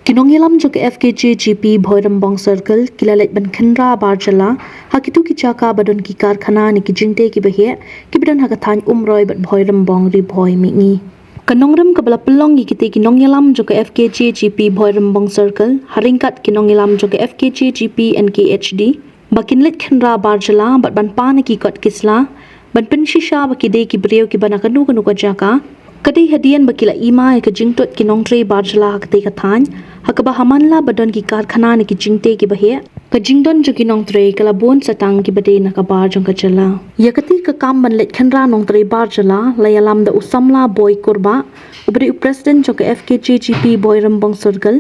Kinongilam jo ke FKJ GP Bhoirambong Circle kilalet ban khandra barjala hakitu ki chaka badon ki karkhana ni ki jingte ki bahe ki bidan hakathan umroi bat Bhoirambong ri bhoi mingi kanongram kabala pelong gi kite kinongilam jo ke FKJ GP Bhoirambong Circle haringkat kinongilam jo ke FKJ GP NKHD bakinlet khandra barjala bat ban pa ni ki kot kisla ban penshisha bakide ki breu ki banakanu kanu ka jaka kadai hadian bakila ima ke jingtot kinong tre barjala hakte kathan hakaba hamanla badon ki karkhana ni ki jingte ki bahe ka jingdon jo kinong tre kala bon satang ki bade na ka bar jong ka chala yakati ka kam ban let khanra nong tre barjala layalam da usamla boy kurba ubri president jo ka FKJ GP Bhoirambong Circle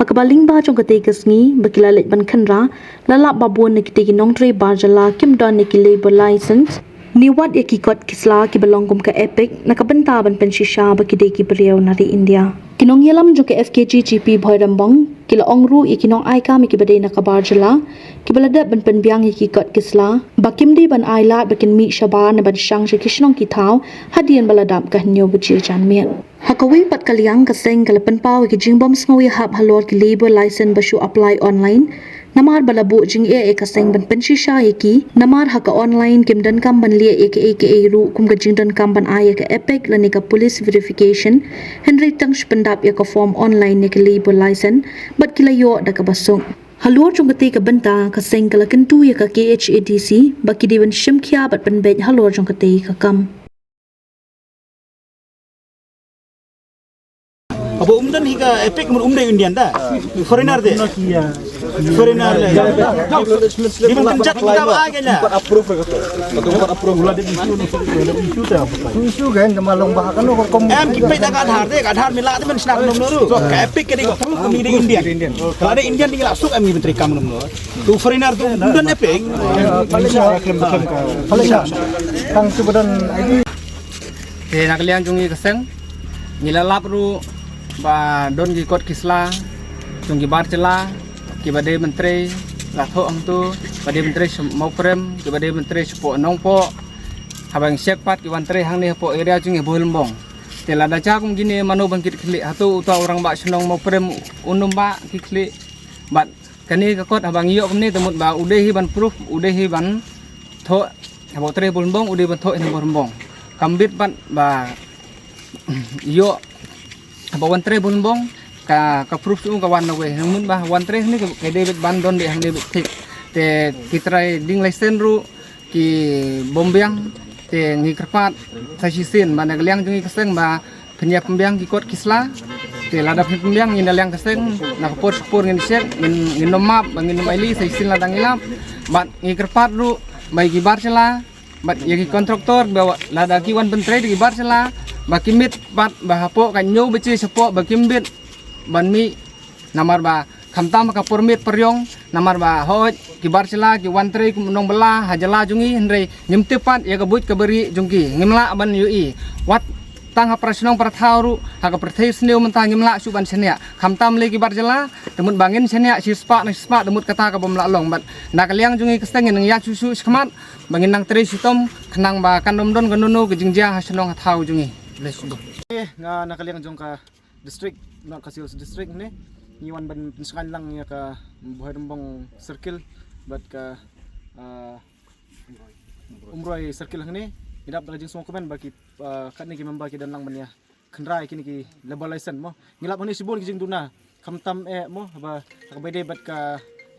hakaba lingba jong ka te kasngi bakila let ban khanra lala babon ni ki te kinong tre barjala kim don ni ki labor license Niwat ya kikot kisla ki balongkum ka epic nakabenta ban penshisha bakide ki priyaw nari India. Kinong yalam jo ke FKG GP Bhoirambong kila ongru ikinong aika mi ki bade nakabarjala ki balada ban penbiang ikikot kisla bakimdi ban ailat bakin mi shaba na ban shang je kishnong ki thau hadian baladap ka hnyo bujir janmian. Hakawi pat kaliang kaseng kalapan paw ki jingbom sngawi hab halor ki labor license basu apply online namar balabu jing e kaseng ban penshisha ki namar haka online kimdan kam ban lie aka ru kum ka jingdan kam ban aya ka epic lani ka police verification henry tang spendap ya ka form online ne ka labor license bat kila yo da ka basong halor jong kate ka banta kaseng kala kentu ya ka KHADC bakidi ban shimkhya bat ban bet halor jong kate ka kam अब उम्दन ही का एपिक मुर उम्दे इंडियन दा फॉरेनर दे फॉरेनर ले गिवन कंजक kita आगे ना approve ulah dia isu dah isu kan kemalong bahkan lo kom em ki pe da ka dhar de ka dhar mila te man snap nom noru ka epic ke ko ko ni de indian kalau ada indian ni langsung em menteri kam nom no tu foreigner tu umbdan epic paling tang sebutan ini te nakalian jungi keseng nilalap ru ba don gi kot kisla jungi bar cela ki bade menteri la tho ang tu bade menteri mau prem ki bade menteri sepo nong po habang sek pat ki menteri hang ni po area jungi Bhoirambong te la da cha kum gini manu bangkit khli hatu uta orang ba senong mau prem unum ba ki khli bat kani ka kot habang yo kum ni temut ba udehi ban proof udehi ban tho habo tre Bhoirambong udehi ban tho ni Bhoirambong kambit ban ba yo habo wan tre Bhoirambong ka proof su ka wan we namun ba wan tre ni ke David Bandon de hang David tik te kitrai ding license ru ki bombyang te ngi kerpat sa sisin ba nagliang jungi keseng ba penyap pembyang ki kot kisla te lada pembyang ngi nalyang keseng na kapor spor ngi sek ngi nomap ngi nomaili sa sisin ladang ilap ba ngi kerpat ru bai ki bar cela ba yagi kontraktor bawa lada ki wan pentre di bar cela ba kimit bat ba hapo kan nyu beci sepo ba kimbit ban mi namar ba khamtam ka permit peryong namar ba hoj ki bar cela ki wan tre ku nong bela hajala jungi hendrei nyimtepat ya kabut ka beri jungki ngimla ban yui wat tang operasyon perthauru haka perthai sneu mentah ngimla su ban senia khamtam le ki bar cela temut bangin senia sispa na sispa temut kata ka bomla long bat nakaliang jungi kesteng nang ya susu skmat bangin nang tre sitom khnang ba kandom don kanunu ke jingjia hasenong thau jungi nga nakaliang jong ka district na Casillas district ni niwan ban pinsakan lang ya ka Bhoirambong circle bat ka umroy circle hang ni idap da jing semua komen baki kat ni ki memba ki dan lang ban ya khandrai kini ki labor license mo ngilap ni sibol ki jing duna khamtam e mo ba ka bede bat ka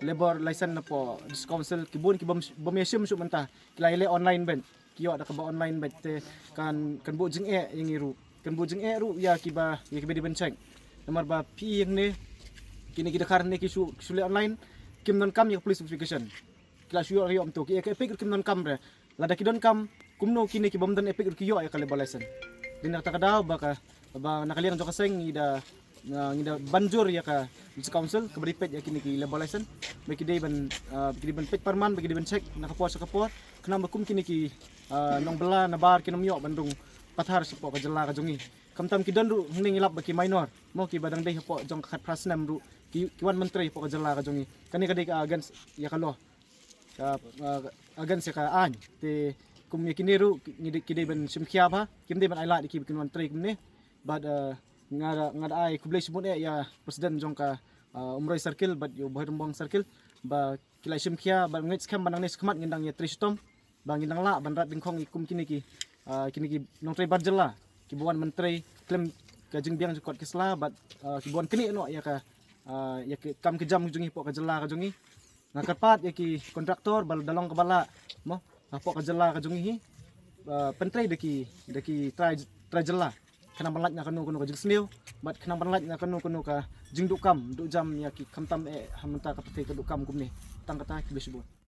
labor license na po dis council ki bun ki bom yesum su mentah kilai online ben kiyo da ka ba online bet kan bu jing e yang iru kan bu jing e ru ya ki ba ya ki bede ben check nomor ba pi yang ne kini kita karne ki su le online kim non kam ya police verification kila su yo am to ki e pek kim non kam re lada ki don kam kumno kini ki bom dan e pek ki yo ya ka labor license din ta kada ba nakaliang jo kaseng ngida banjur ya ka dis council ka beripet ya kini ki labor license bagi day ban pet parman bagi ban check nakapor kenapa kum kini ki nong bela na bar kinom yo bandung pathar sepo ka jela ka jongi kamtam ki donru ning ilap baki minor mo ki badang dei po jong khat prasnam ru ki wan menteri po ka jela ka jongi kani ka dei ka against ya kalo ka against ya ka an te kum ya kini ru ki dei ban simkhia ba kim dei ban aila ki kin menteri kum ne bad ngada ai kublai sibut ya presiden jong ka umroi circle bat yo Boy Rembang circle ba kilai simkhia ba ngit skam banang ne skmat ngindang ya tristom ba ngindang la ban rat dingkhong ikum kini ki nong trai barjela ki buan menteri klem ka jingbiang jokot kisla bat ki buan kini no ya ka ya ke kam kejam jungi po ka jela ka jungi ngakapat ya ki kontraktor bal dalong ka bala mo po ka jela ka jungi hi pentrai deki trai jela kena balat nya kanu ka jing sniu bat kena balat nya kanu ka jing dukam du jam ya ki kamtam hamenta ka pete ka dukam kumni tang kata ki besibut